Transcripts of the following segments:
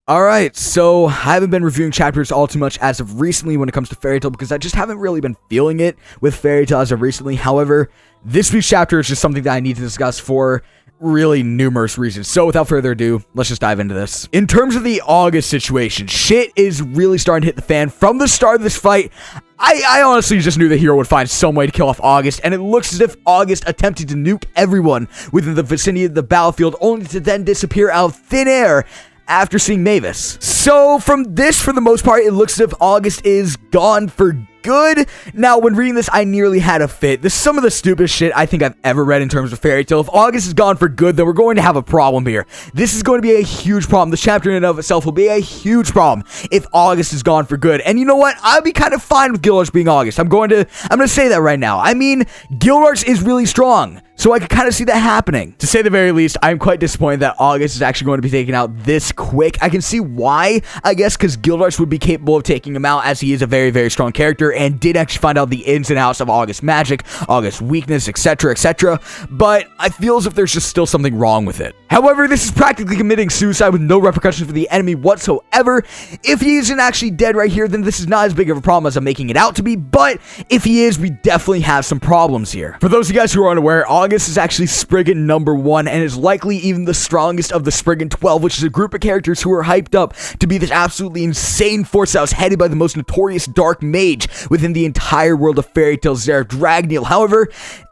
Alright, so I haven't been reviewing chapters all too much as of recently when it comes to Fairy Tail because I just haven't really been feeling it with Fairy Tail as of recently. However, this week's chapter is just something that I need to discuss for really numerous reasons. So without further ado, let's just dive into this. In terms of the August situation, shit is really starting to hit the fan. From the start of this fight, I honestly just knew the hero would find some way to kill off August, and it looks as if August attempted to nuke everyone within the vicinity of the battlefield, only to then disappear out of thin air after seeing Mavis. So from this, for the most part, it looks as if August is gone for good. Now, when reading this, I nearly had a fit. This is some of the stupidest shit I think I've ever read in terms of Fairy Tail. If August is gone for good, then we're going to have a problem here. This is going to be a huge problem. This chapter in and of itself will be a huge problem if August is gone for good. And you know what? I'll be kind of fine with Gildarts being August. I'm going to say that right now. I mean, Gildarts is really strong, so I could kind of see that happening. To say the very least, I'm quite disappointed that August is actually going to be taken out this quick. I can see why, I guess, because Gildarts would be capable of taking him out, as he is a very, very strong character and did actually find out the ins and outs of August's magic, August's weakness, etc., etc. But I feel as if there's just still something wrong with it. However, this is practically committing suicide with no repercussions for the enemy whatsoever. If he isn't actually dead right here, then this is not as big of a problem as I'm making it out to be. But if he is, we definitely have some problems here. For those of you guys who are unaware, August is actually Spriggan number 1 and is likely even the strongest of the Spriggan 12, which is a group of characters who are hyped up to be this absolutely insane force that was headed by the most notorious dark mage within the entire world of Fairy Tail, Zeref Dragneel. However,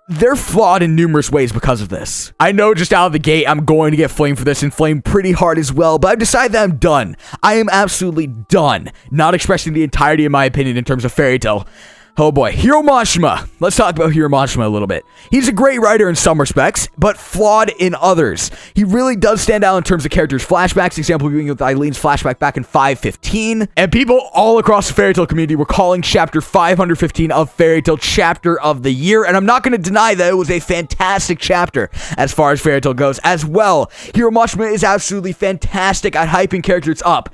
they're flawed in numerous ways because of this. I know just out of the gate, I'm going to get flamed for this and flamed pretty hard as well, but I've decided that I'm done. I am absolutely done not expressing the entirety of my opinion in terms of Fairy Tail. Oh boy, Hiro Mashima. Let's talk about Hiro Mashima a little bit. He's a great writer in some respects, but flawed in others. He really does stand out in terms of characters' flashbacks, example being with Eileen's flashback back in 515, and people all across the Fairy Tail community were calling chapter 515 of Fairy Tail chapter of the year, and I'm not going to deny that it was a fantastic chapter as far as Fairy Tail goes as well. Hiro Mashima is absolutely fantastic at hyping characters up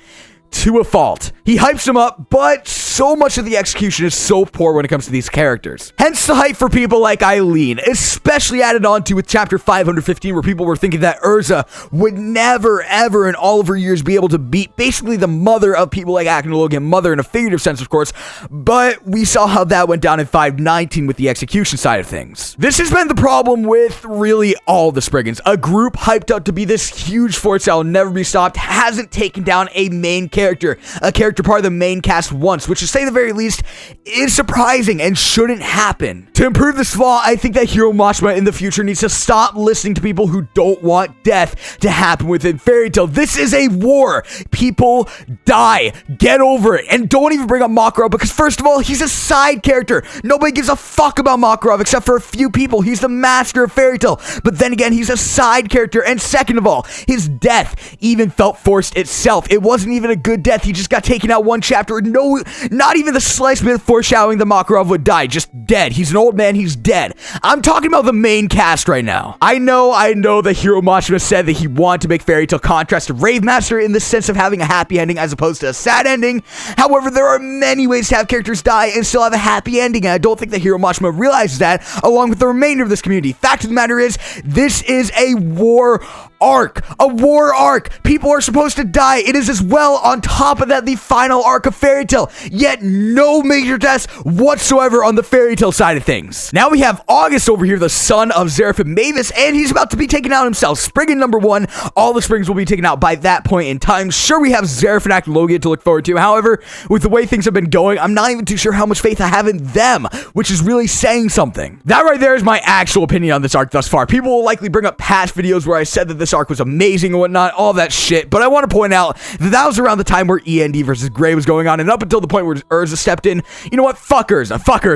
to a fault. He hypes them up, but so much of the execution is so poor when it comes to these characters. Hence the hype for people like Eileen, especially added on to with chapter 515, where people were thinking that Urza would never, ever in all of her years be able to beat basically the mother of people like Akhenaten, mother in a figurative sense, of course, but we saw how that went down in 519 with the execution side of things. This has been the problem with really all the Spriggans. A group hyped up to be this huge force that will never be stopped hasn't taken down a main character, a character part of the main cast once, which to say the very least is surprising and shouldn't happen. To improve this flaw, I think that Hiro Mashima in the future needs to stop listening to people who don't want death to happen within Fairy Tail. This is a war. People die. Get over it. And don't even bring up Makarov, because first of all, he's a side character. Nobody gives a fuck about Makarov except for a few people. He's the master of Fairy Tail. But then again, he's a side character. And second of all, his death even felt forced itself. It wasn't even a good death. He just got taken out one chapter. No, not even the slightest bit of foreshadowing that Makarov would die. Just dead. He's an old man. He's dead. I'm talking about the main cast right now. I know that Hiro Mashima said that he wanted to make Fairy Tail contrast to Rave Master in the sense of having a happy ending as opposed to a sad ending. However, there are many ways to have characters die and still have a happy ending, and I don't think that Hiro Mashima realizes that along with the remainder of this community. Fact of the matter is, this is a war arc. A war arc. People are supposed to die. It is as well, on top of that, the final arc of Fairy Tail. Yet no major deaths whatsoever on the Fairy Tail side of things. Now we have August over here, the son of Zeref and Mavis, and he's about to be taken out himself. Spriggan number 1. All the Spriggans will be taken out by that point in time. Sure, we have Zeref and Akhenaten to look forward to. However, with the way things have been going, I'm not even too sure how much faith I have in them, which is really saying something. That right there is my actual opinion on this arc thus far. People will likely bring up past videos where I said that this arc was amazing and whatnot, all that shit, but I want to point out that that was around the time where e.n.d versus Grey was going on, and up until the point where Urza stepped in, you know what, fuck Urza,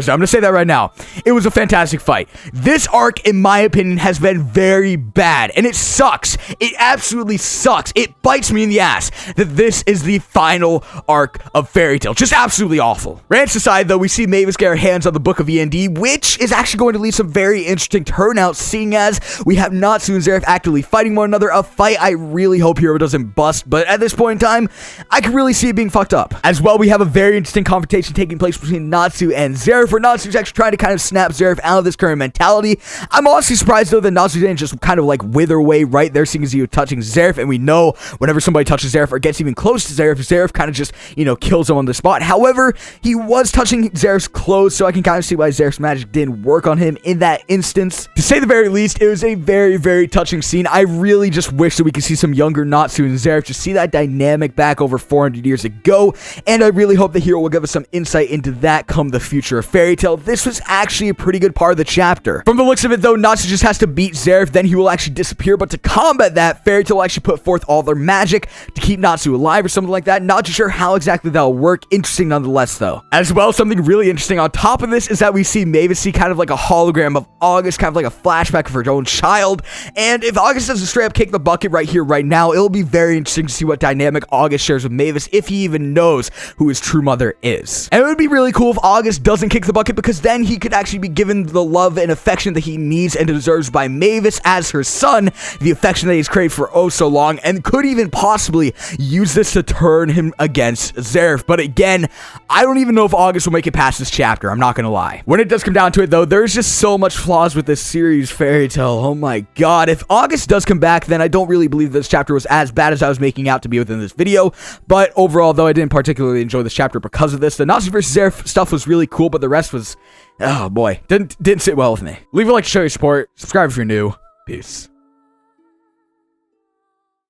I'm gonna say that right now. It was a fantastic fight. This arc, in my opinion, has been very bad, and it sucks. It absolutely sucks. It bites me in the ass that this is the final arc of Fairy Tail. Just absolutely awful. Rants aside, though, we see Mavis get her hands on the book of e.n.d, which is actually going to lead some very interesting turnouts, seeing as we have not seen Zeref actively fighting one another a fight. I really hope Hero doesn't bust, but at this point in time, I can really see it being fucked up. As well, we have a very interesting confrontation taking place between Natsu and Zeref, where Natsu's actually trying to kind of snap Zeref out of this current mentality. I'm honestly surprised though that Natsu didn't just kind of like wither away right there, seeing as he was touching Zeref, and we know whenever somebody touches Zeref or gets even close to Zeref, Zeref kind of just, kills him on the spot. However, he was touching Zeref's clothes, so I can kind of see why Zeref's magic didn't work on him in that instance. To say the very least, it was a very, very touching scene. I really just wish that we could see some younger Natsu and Zeref, just see that dynamic back over 400 years ago, and I really hope the hero will give us some insight into that come the future of Fairy Tail. This was actually a pretty good part of the chapter. From the looks of it though, Natsu just has to beat Zeref, then he will actually disappear, but to combat that, Fairy Tail will actually put forth all their magic to keep Natsu alive or something like that. Not too sure how exactly that'll work. Interesting nonetheless though. As well, something really interesting on top of this is that we see Mavis see kind of like a hologram of August, kind of like a flashback of her own child, and if August doesn't straight up kick the bucket right here, right now, it'll be very interesting to see what dynamic August shares with Mavis, if he even knows who his true mother is. And it would be really cool if August doesn't kick the bucket, because then he could actually be given the love and affection that he needs and deserves by Mavis as her son, the affection that he's craved for oh so long, and could even possibly use this to turn him against Zeref. But again, I don't even know if August will make it past this chapter, I'm not gonna lie. When it does come down to it though, there's just so much flaws with this series Fairy Tail. Oh my god. If August does come back, then I don't really believe this chapter was as bad as I was making out to be within this video. But overall though, I didn't particularly enjoy this chapter because of this. The Natsu vs. Zeref stuff was really cool, but the rest was, oh boy, didn't sit well with me. Leave a like to show your support, subscribe if you're new. Peace.